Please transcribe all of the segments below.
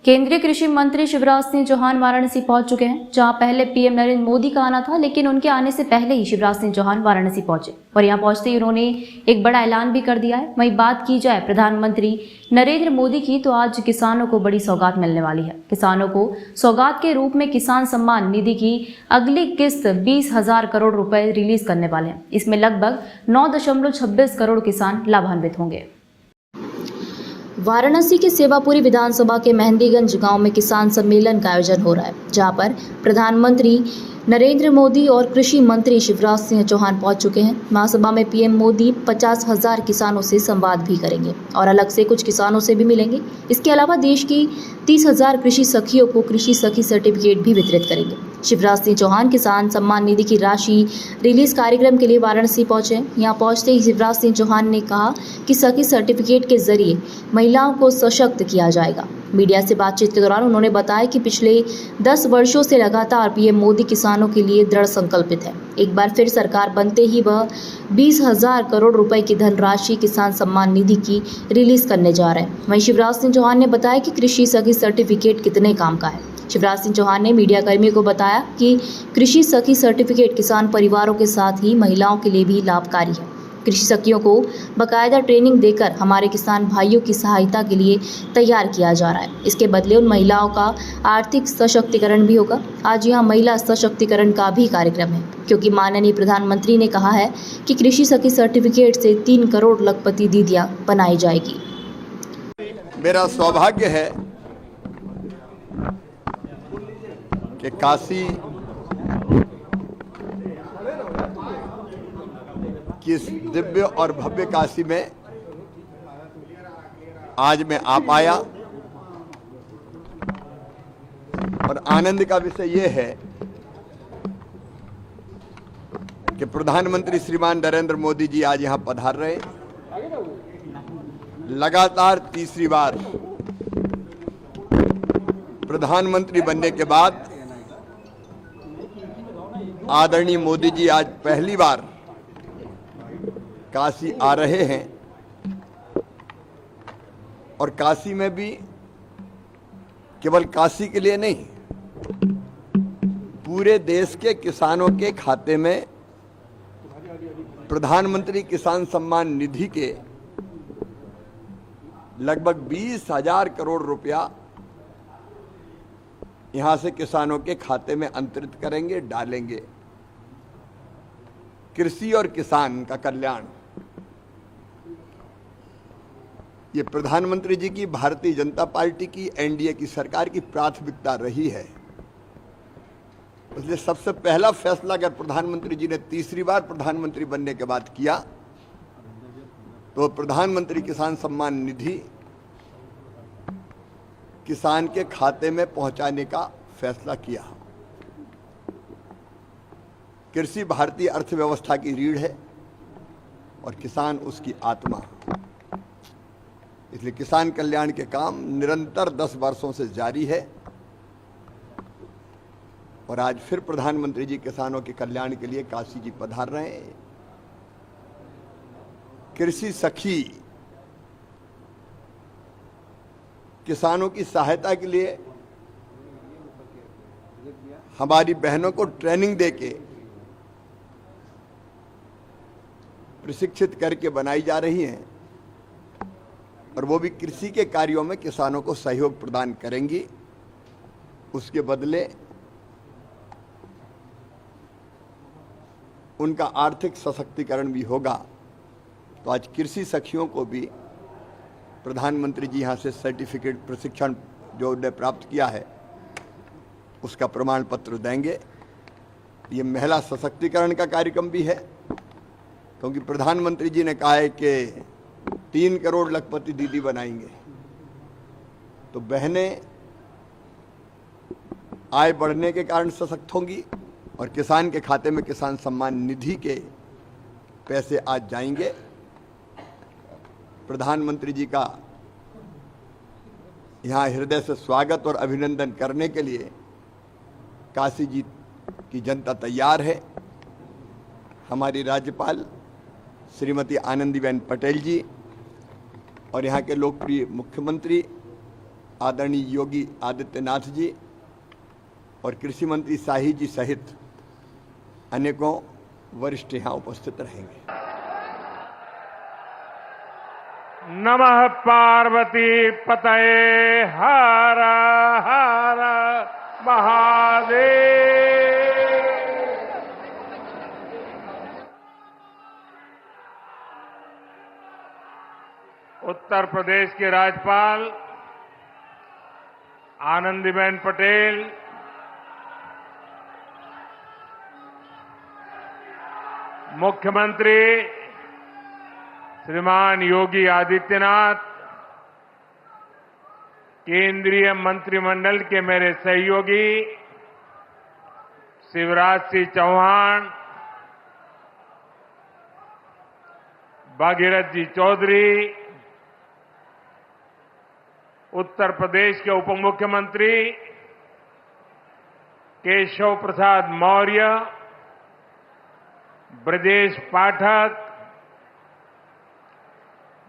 केंद्रीय कृषि मंत्री शिवराज सिंह चौहान वाराणसी पहुंच चुके हैं, जहां पहले पीएम नरेंद्र मोदी का आना था, लेकिन उनके आने से पहले ही शिवराज सिंह चौहान वाराणसी पहुंचे और यहां पहुंचते ही उन्होंने एक बड़ा ऐलान भी कर दिया है। वहीं बात की जाए प्रधानमंत्री नरेंद्र मोदी की, तो आज किसानों को बड़ी सौगात मिलने वाली है। किसानों को सौगात के रूप में किसान सम्मान निधि की अगली किस्त 20,000 करोड़ रुपए रिलीज करने वाले हैं। इसमें लगभग 9.26 करोड़ किसान लाभान्वित होंगे। वाराणसी के सेवापुरी विधानसभा के मेहंदीगंज गांव में किसान सम्मेलन का आयोजन हो रहा है, जहां पर प्रधानमंत्री नरेंद्र मोदी और कृषि मंत्री शिवराज सिंह चौहान पहुंच चुके हैं। महासभा में पीएम मोदी 50,000 किसानों से संवाद भी करेंगे और अलग से कुछ किसानों से भी मिलेंगे। इसके अलावा देश की 30,000 कृषि सखियों को कृषि सखी सर्टिफिकेट भी वितरित करेंगे। शिवराज सिंह चौहान किसान सम्मान निधि की राशि रिलीज कार्यक्रम के लिए वाराणसी पहुंचे। यहां पहुंचते ही शिवराज सिंह चौहान ने कहा कि सखी सर्टिफिकेट के जरिए महिलाओं को सशक्त किया जाएगा। मीडिया से बातचीत के दौरान उन्होंने बताया कि पिछले 10 वर्षों से लगातार पीएम मोदी किसानों के लिए दृढ़ संकल्पित है। एक बार फिर सरकार बनते ही वह 20,000 करोड़ रुपए की धनराशि किसान सम्मान निधि की रिलीज करने जा रहे हैं। वहीं शिवराज सिंह चौहान ने बताया कि कृषि सखी सर्टिफिकेट कितने काम का है। शिवराज सिंह चौहान ने मीडिया कर्मियों को बताया कि कृषि सखी सर्टिफिकेट किसान परिवारों के साथ ही महिलाओं के लिए भी लाभकारी है। कृषि सखियों को बाकायदा ट्रेनिंग देकर हमारे किसान भाइयों की सहायता के लिए तैयार किया जा रहा है। इसके बदले उन महिलाओं का आर्थिक सशक्तिकरण भी होगा। आज यहाँ महिला सशक्तिकरण का भी कार्यक्रम है, क्योंकि माननीय प्रधानमंत्री ने कहा है कि कृषि सखी सर्टिफिकेट से 3 करोड़ लखपति दीदियाँ बनाई जाएगी। मेरा सौभाग्य है कि काशी कि इस दिव्य और भव्य काशी में आज मैं आ पाया और आनंद का विषय यह है कि प्रधानमंत्री श्रीमान नरेंद्र मोदी जी आज यहां पधार रहे। लगातार तीसरी बार प्रधानमंत्री बनने के बाद आदरणीय मोदी जी आज पहली बार काशी आ रहे हैं और काशी में भी केवल काशी के लिए नहीं, पूरे देश के किसानों के खाते में प्रधानमंत्री किसान सम्मान निधि के लगभग 20,000 करोड़ रुपया यहां से किसानों के खाते में अंतरित करेंगे, डालेंगे। कृषि और किसान का कल्याण ये प्रधानमंत्री जी की, भारतीय जनता पार्टी की, एनडीए की सरकार की प्राथमिकता रही है। इसलिए सबसे पहला फैसला अगर प्रधानमंत्री जी ने तीसरी बार प्रधानमंत्री बनने के बाद किया तो प्रधानमंत्री किसान सम्मान निधि किसान के खाते में पहुंचाने का फैसला किया। कृषि भारतीय अर्थव्यवस्था की रीढ़ है और किसान उसकी आत्मा। इसलिए किसान कल्याण के काम निरंतर 10 वर्षों से जारी है और आज फिर प्रधानमंत्री जी किसानों के कल्याण के लिए काशी जी पधार रहे हैं। कृषि सखी किसानों की सहायता के लिए हमारी बहनों को ट्रेनिंग देके प्रशिक्षित करके बनाई जा रही हैं और वो भी कृषि के कार्यों में किसानों को सहयोग प्रदान करेंगी। उसके बदले उनका आर्थिक सशक्तिकरण भी होगा। तो आज कृषि सखियों को भी प्रधानमंत्री जी यहाँ से सर्टिफिकेट प्रशिक्षण जो उन्होंने प्राप्त किया है उसका प्रमाण पत्र देंगे। ये महिला सशक्तिकरण का कार्यक्रम भी है, क्योंकि प्रधानमंत्री जी ने कहा है कि 3 करोड़ लखपति दीदी बनाएंगे। तो बहनें आय बढ़ने के कारण सशक्त होंगी और किसान के खाते में किसान सम्मान निधि के पैसे आज जाएंगे। प्रधानमंत्री जी का यहाँ हृदय से स्वागत और अभिनंदन करने के लिए काशी जी की जनता तैयार है। हमारी राज्यपाल श्रीमती आनंदीबेन पटेल जी और यहाँ के लोकप्रिय मुख्यमंत्री आदरणीय योगी आदित्यनाथ जी और कृषि मंत्री शाही जी सहित अनेकों वरिष्ठ यहाँ उपस्थित रहेंगे। नमः पार्वती पतये हर हर महादेव। उत्तर प्रदेश के राज्यपाल आनंदीबेन पटेल, मुख्यमंत्री श्रीमान योगी आदित्यनाथ, केंद्रीय मंत्रिमंडल के मेरे सहयोगी शिवराज सिंह चौहान, भागीरथ जी चौधरी, उत्तर प्रदेश के उप मुख्यमंत्री केशव प्रसाद मौर्य, ब्रजेश पाठक,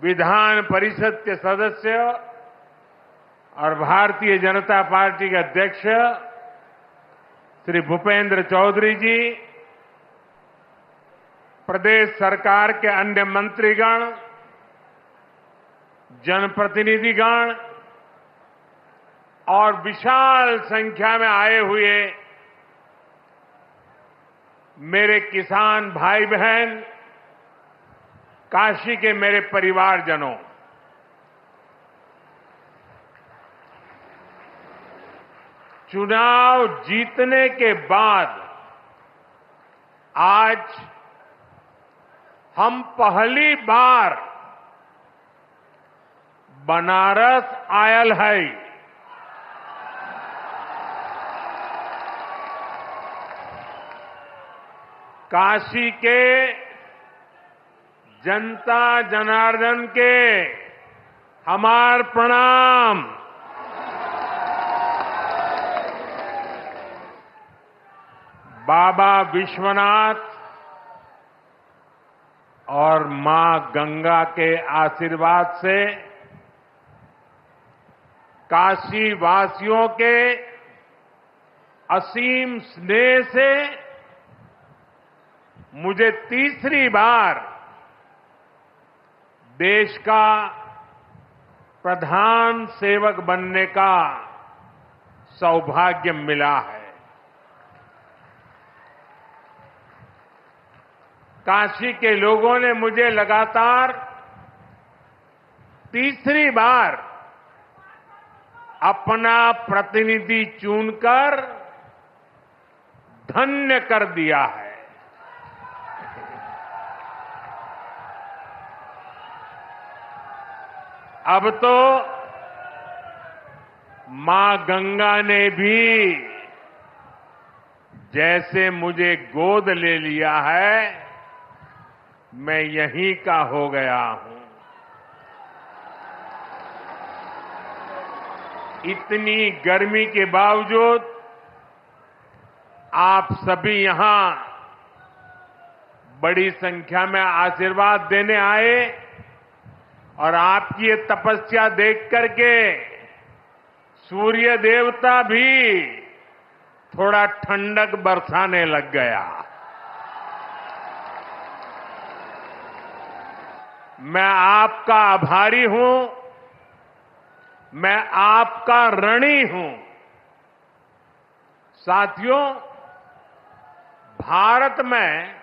विधान परिषद के सदस्य और भारतीय जनता पार्टी के अध्यक्ष श्री भूपेंद्र चौधरी जी, प्रदेश सरकार के अन्य मंत्रीगण, जनप्रतिनिधिगण और विशाल संख्या में आए हुए मेरे किसान भाई बहन, काशी के मेरे परिवारजनों, चुनाव जीतने के बाद आज हम पहली बार बनारस आयल है। काशी के जनता जनार्दन के हमार प्रणाम। बाबा विश्वनाथ और मां गंगा के आशीर्वाद से काशी वासियों के असीम स्नेह से मुझे तीसरी बार देश का प्रधान सेवक बनने का सौभाग्य मिला है। काशी के लोगों ने मुझे लगातार तीसरी बार अपना प्रतिनिधि चुनकर धन्य कर दिया है। अब तो मां गंगा ने भी जैसे मुझे गोद ले लिया है, मैं यहीं का हो गया हूं। इतनी गर्मी के बावजूद आप सभी यहां बड़ी संख्या में आशीर्वाद देने आए और आपकी ये तपस्या देख करके सूर्य देवता भी थोड़ा ठंडक बरसाने लग गया। मैं आपका आभारी हूं, मैं आपका ऋणी हूं। साथियों, भारत में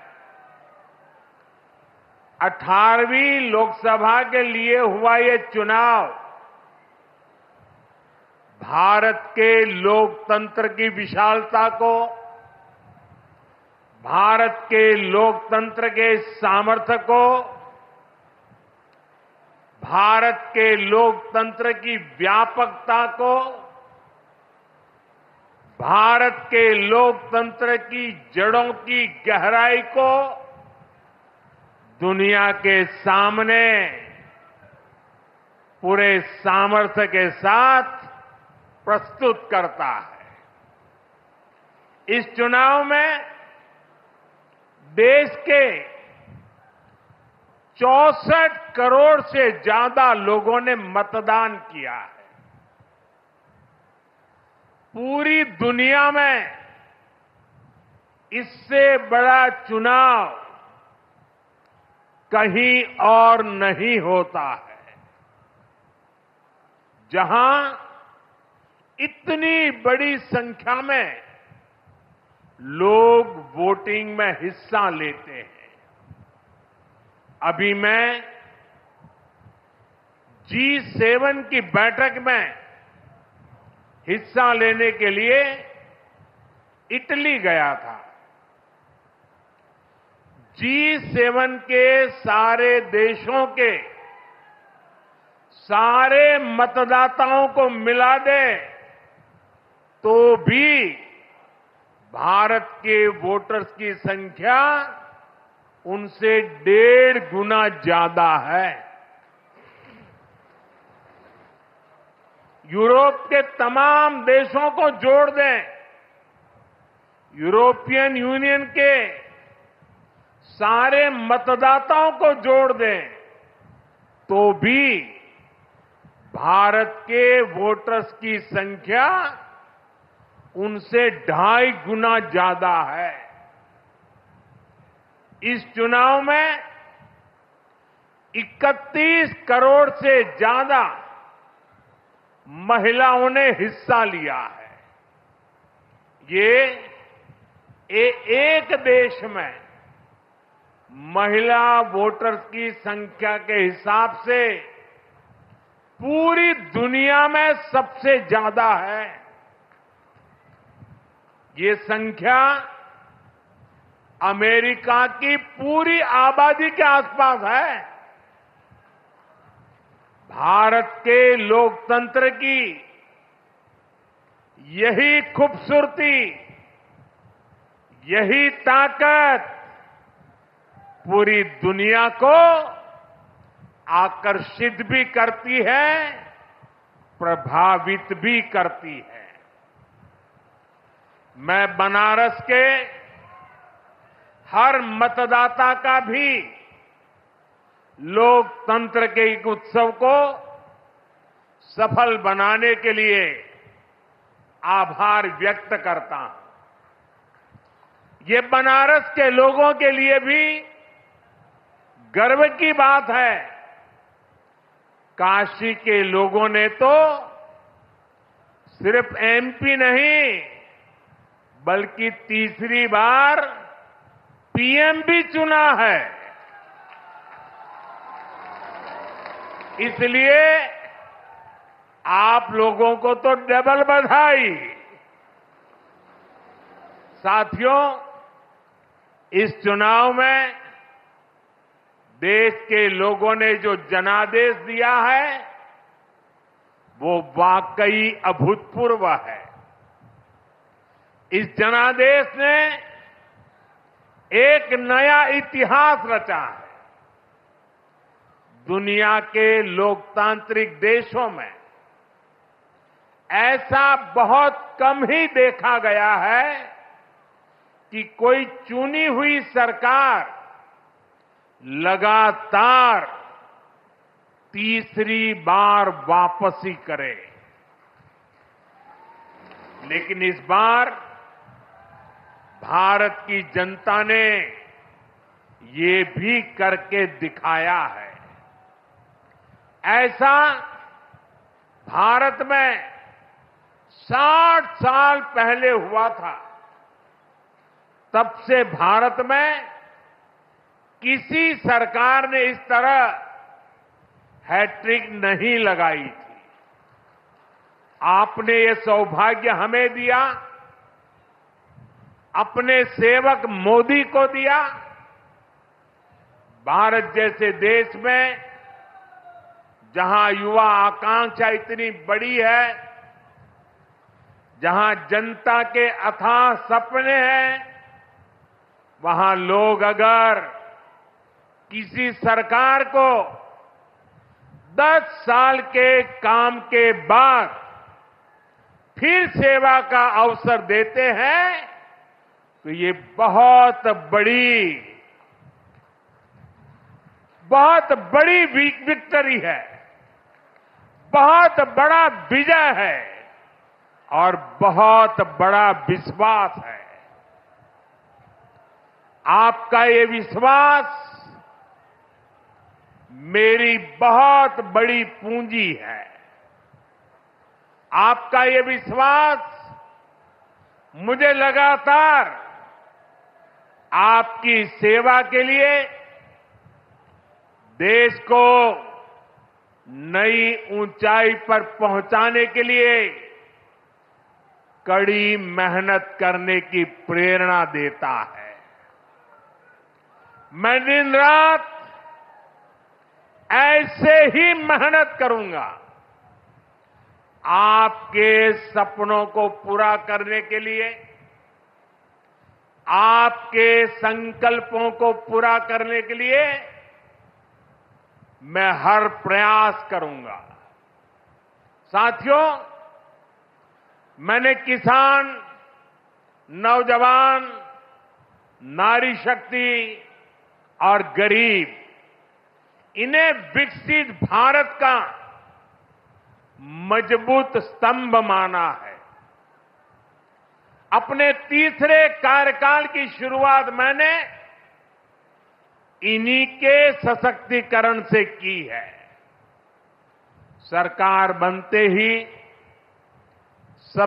18वीं लोकसभा के लिए हुआ ये चुनाव भारत के लोकतंत्र की विशालता को, भारत के लोकतंत्र के सामर्थ्य को, भारत के लोकतंत्र की व्यापकता को, भारत के लोकतंत्र की जड़ों की गहराई को दुनिया के सामने पूरे सामर्थ्य के साथ प्रस्तुत करता है। इस चुनाव में देश के 64 करोड़ से ज्यादा लोगों ने मतदान किया है। पूरी दुनिया में इससे बड़ा चुनाव कहीं और नहीं होता है, जहां इतनी बड़ी संख्या में लोग वोटिंग में हिस्सा लेते हैं। अभी मैं G7 की बैठक में हिस्सा लेने के लिए इटली गया था। G7 के सारे देशों के सारे मतदाताओं को मिला दे तो भी भारत के वोटर्स की संख्या उनसे 1.5 गुना ज्यादा है। यूरोप के तमाम देशों को जोड़ दें, यूरोपियन यूनियन के सारे मतदाताओं को जोड़ दें तो भी भारत के वोटर्स की संख्या उनसे 2.5 गुना ज्यादा है। इस चुनाव में 31 करोड़ से ज्यादा महिलाओं ने हिस्सा लिया है। ये एक देश में महिला वोटर्स की संख्या के हिसाब से पूरी दुनिया में सबसे ज्यादा है। ये संख्या अमेरिका की पूरी आबादी के आसपास है। भारत के लोकतंत्र की यही खूबसूरती, यही ताकत पूरी दुनिया को आकर्षित भी करती है, प्रभावित भी करती है। मैं बनारस के हर मतदाता का भी लोकतंत्र के एक उत्सव को सफल बनाने के लिए आभार व्यक्त करता हूं। ये बनारस के लोगों के लिए भी गर्व की बात है। काशी के लोगों ने तो सिर्फ MP नहीं बल्कि तीसरी बार PM भी चुना है। इसलिए आप लोगों को तो डबल बधाई। साथियों, इस चुनाव में देश के लोगों ने जो जनादेश दिया है वो वाकई अभूतपूर्व है। इस जनादेश ने एक नया इतिहास रचा है। दुनिया के लोकतांत्रिक देशों में ऐसा बहुत कम ही देखा गया है कि कोई चुनी हुई सरकार लगातार तीसरी बार वापसी करे। लेकिन इस बार भारत की जनता ने ये भी करके दिखाया है। ऐसा भारत में 60 साल पहले हुआ था। तब से भारत में किसी सरकार ने इस तरह हैट्रिक नहीं लगाई थी। आपने ये सौभाग्य हमें दिया, अपने सेवक मोदी को दिया। भारत जैसे देश में जहां युवा आकांक्षा इतनी बड़ी है, जहां जनता के अथाह सपने हैं, वहां लोग अगर किसी सरकार को 10 साल के काम के बाद फिर सेवा का अवसर देते हैं तो ये बहुत बड़ी विक्ट्री है, बहुत बड़ा विजय है। और बहुत बड़ा विश्वास है। आपका ये विश्वास मेरी बहुत बड़ी पूंजी है। आपका ये विश्वास मुझे लगातार आपकी सेवा के लिए देश को नई ऊंचाई पर पहुंचाने के लिए कड़ी मेहनत करने की प्रेरणा देता है। मैं दिन रात ऐसे ही मेहनत करूंगा आपके सपनों को पूरा करने के लिए, आपके संकल्पों को पूरा करने के लिए मैं हर प्रयास करूंगा। साथियों, मैंने किसान, नौजवान, नारी शक्ति और गरीब, इन्हें विकसित भारत का मजबूत स्तंभ माना है। अपने तीसरे कार्यकाल की शुरुआत मैंने इन्हीं के सशक्तिकरण से की है। सरकार बनते ही